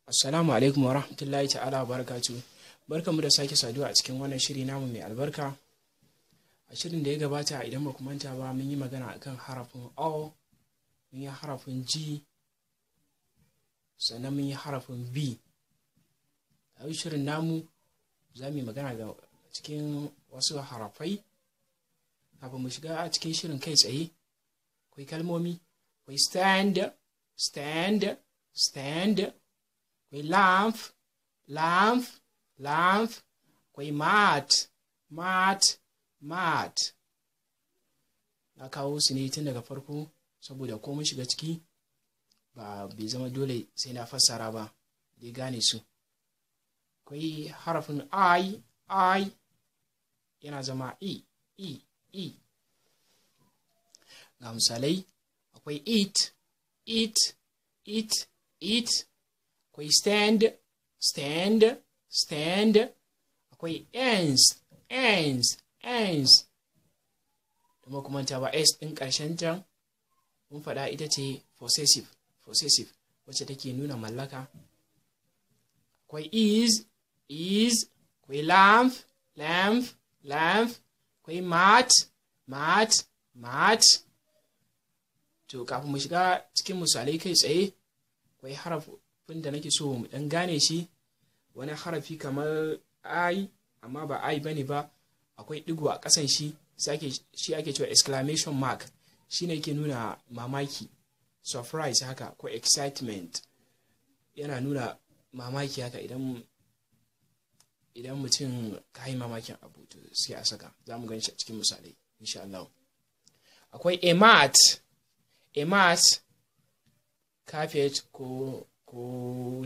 Assalamu alaikum wa rahmatullahi ta'ala wa barakatuh. Barkanmu da sake saduwa a cikin wannan shiri namu mai albarka. A shirin da ya gabata idan ba ku manta ba mun yi magana akan harafin O, mun yi harafin G, sannan mun yi harafin B. A yau shirin namu za mu yi magana ga cikin wasu harafai. Kafin mu shiga a cikin shirin kai tsaye, akwai kalmomi, akwai stand, akwai lamp, akwai mat. Na kawo su ne tun daga farko saboda ko mun shiga ciki bai zama dole sai na fassara ba, dai gane su. Akwai harafin I yana zama E. Ga misalai, akwai eat, akwai stand, akwai ends. Kuma kuma ta ba s ɗin ƙarshen can mun faɗa ita ce possessive wacce take nuna mallaka. Akwai is, akwai lamp, akwai mat. To kafin mu shiga cikin misalai kai tsaye, akwai harafin da nake so mu dan gane shi. Wani harafi kamar I, amma ba I bane ba, akwai digo a ƙasan shi, shi ake cewa exclamation mark. Shi ne yake nuna mamaki, surprise haka, ko excitement. Yana nuna mamaki haka idan mutum ka yi mamakin abu to sai a saka. Za mu gani shi a cikin misalai insha Allah. Akwai a mat, carpet ko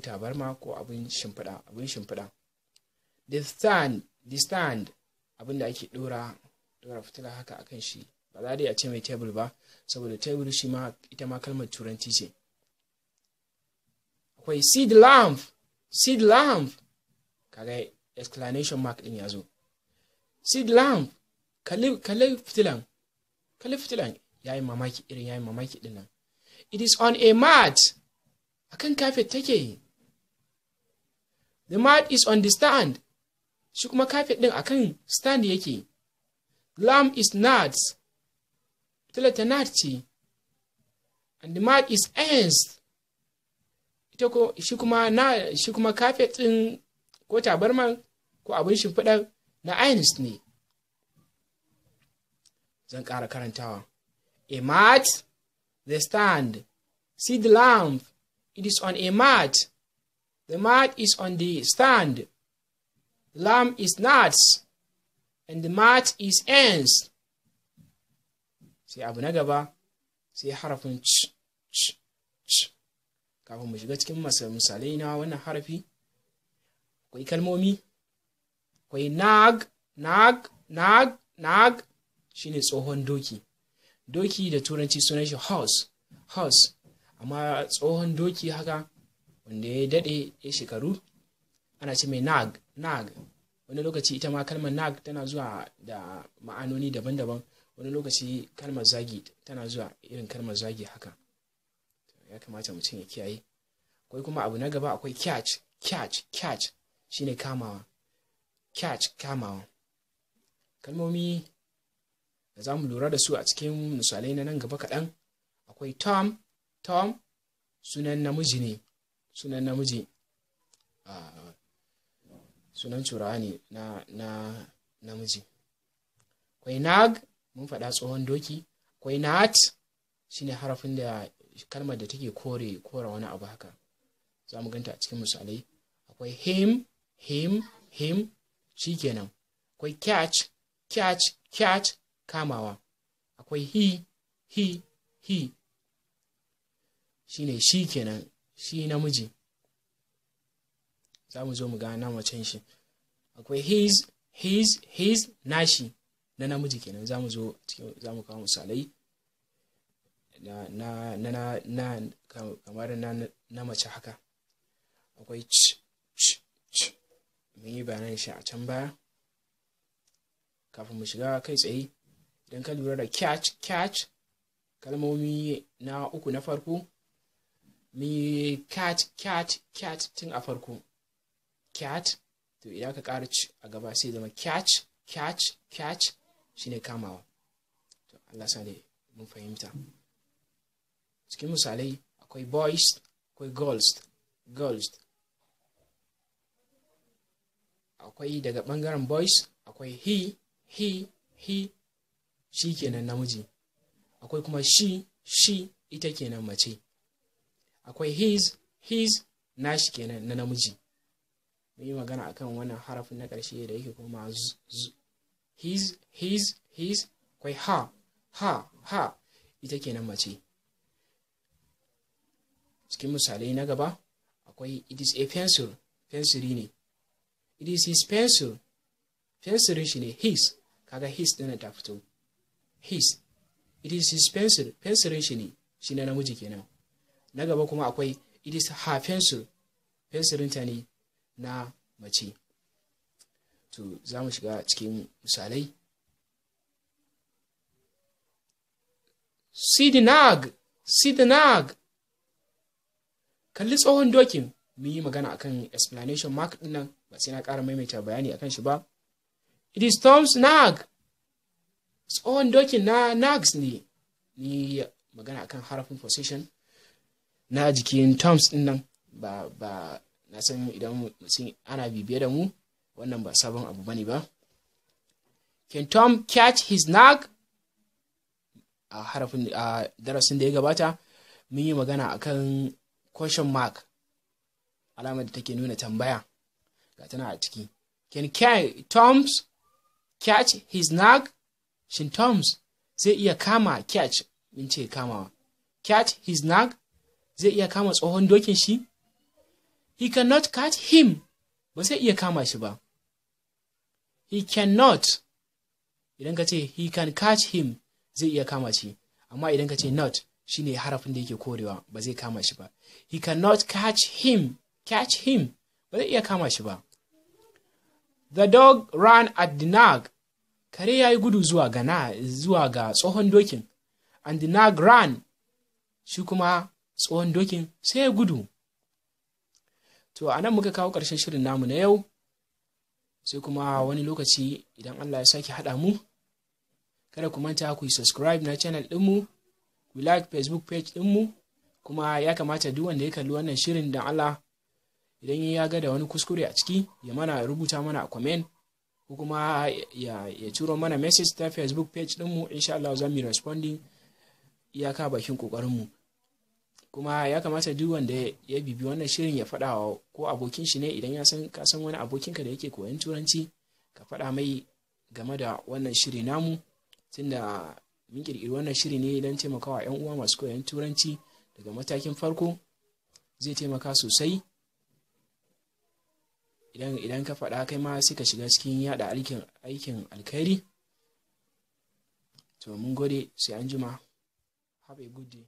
tabarma ko abin shimfiɗa. The stand abin da ake ɗora fitila haka akan shi. Ba za dai a ce mai table ba, saboda table shi ma ita ma kalmar turanci ce. Akwai seed lamp, kaga exclamation mark ɗin ya zo. Seed lamp, kalli fitilan yayin mamaki ɗin nan. It is on a mat, akan carpet take. The mat is on the stand, shi kuma carpet ɗin akan stand yake. Lamp is nuts, fitilar ta nut ce. And the mat is ends, shi kuma carpet ɗin ko tabarman ko abin shimfiɗar na ends ne. Zan ƙara karantawa. A mat, the stand. See the lamp, it is on a mat. The mat is on the stand. The lamp is nuts, and the mat is ends. Sai abu na gaba, sai harafin ch. Kafin mu shiga cikin misalai na wannan harafi, akwai kalmomi, akwai nag, shine tsohon doki. Doki da turanci sunan shi horse, amma tsohon doki haka wanda ya daɗe ya shekaru ana ce mai nag. Wani lokaci ita ma kalmar nag tana zuwa da ma'anoni daban-daban. Wani lokaci kalmar zagi tana zuwa irin kalmar zagi haka. Ya kamata mutum ya kiyaye. Akwai kuma abu na gaba, akwai catch shine kamawa. Kamawa. Kalmomi da za mu lura da su a cikin misalai na nan gaba kaɗan. Akwai Tom, sunan namiji ne. Sunan turawa ne na namiji. Akwai nag, mun faɗa tsohon doki. Akwai nut, shine harafin da kalmar da take kore wani abu haka. Za mu ganta a cikin misalai. Akwai him, shi kenan. Akwai catch, kamawa. Akwai he, shine shi kenan, shi namiji. Za mu zo mu ga macen shi. Akwai his, nashi, na namiji kenan. Za mu kawo misalai kamar na mace haka. Akwai ch, mun yi bayanan shi a can baya. Kafin mu shiga kai tsaye, idan ka lura da catch, kalmomi na uku na farko, mi cat tun a farko. Cat, to idan ka ƙara a gaba sai zama catch shine kamawa. To Allah sa dai mun fahimta. Cikin misalai akwai boys, akwai girls. Akwai daga ɓangaren boys akwai he shi kenan namiji. Akwai kuma she ita kenan mace. Akwai his nashi kenan na namiji. Mun yi magana akan wannan harafin na ƙarshe da yake kuma his. Akwai ha ita kenan mace. Cikin misalai na gaba akwai it is a pencil, fensiri ne. It is his pencil, fensirin shi ne. His, kaga his ɗin ta fito. His, it is his pencil, fensirin shi ne, shi na namiji kenan. Na gaba kuma akwai it is her pencil, fensirin ta ne na mace. To za mu shiga cikin misalai. See the nag. Kalli tsohon dokin. Mun yi magana akan explanation mark din nan, ba sai na ƙara maimaita bayani akan shi ba. It is Tom's nag. Tsohon dokin na nags ne. Ni magana akan harafin possession na jikin Tom's din nan, ba na san idan mutum ana bibiye da mu, wannan ba sabon abu bane ba. Can Tom catch his nag? A harafin darasin da ya gabata mun yi magana akan question mark, alamar da take nuna tambaya ga tana a ciki. Can Tom's catch his nag? Shin Tom's zai iya kama catch, mun ce kamawa. Catch his nag, zai iya kama tsohon dokin shi? He cannot catch him, ba zai iya kama shi ba. He cannot, idan ka ce he can catch him, zai iya kama shi. Amma idan ka ce not, shine harafin da yake korewa, ba zai kama shi ba. He cannot catch him, ba zai iya kama shi ba. The dog ran at the nag. Kare ya yi gudu zuwa ga tsohon dokin. And the nag ran. Shi kuma tsohon dokin sai ya gudu. To a nan muka kawo ƙarshen shirin namu na yau. Sai kuma wani lokaci idan Allah ya sake haɗa mu. Kada ku manta ku yi subscribe na channel ɗinmu. Ku like Facebook page ɗinmu. Kuma ya kamata duk wanda ya kalli wannan shirin dan Allah, idan ya ga da wani kuskure a ciki, ya rubuta mana a comment, ko kuma ya turo mana message ta Facebook page ɗinmu. Insha Allah za mu responding iyaka bakin ƙoƙarinmu. Kuma ya kamata duk wanda ya bibi wannan shirin ya faɗa ko abokin shi ne, idan ka san wani abokinka da yake koyon turanci, ka faɗa mai game da wannan shiri namu, tunda mun ƙirƙiri wannan shiri ne don taimakawa 'yan uwa masu koyon turanci daga matakin farko. Zai taimaka sosai idan ka faɗa kai ma sai ka shiga cikin yada aikin alkhairi. To mun gode, sai an jima. Have a good day.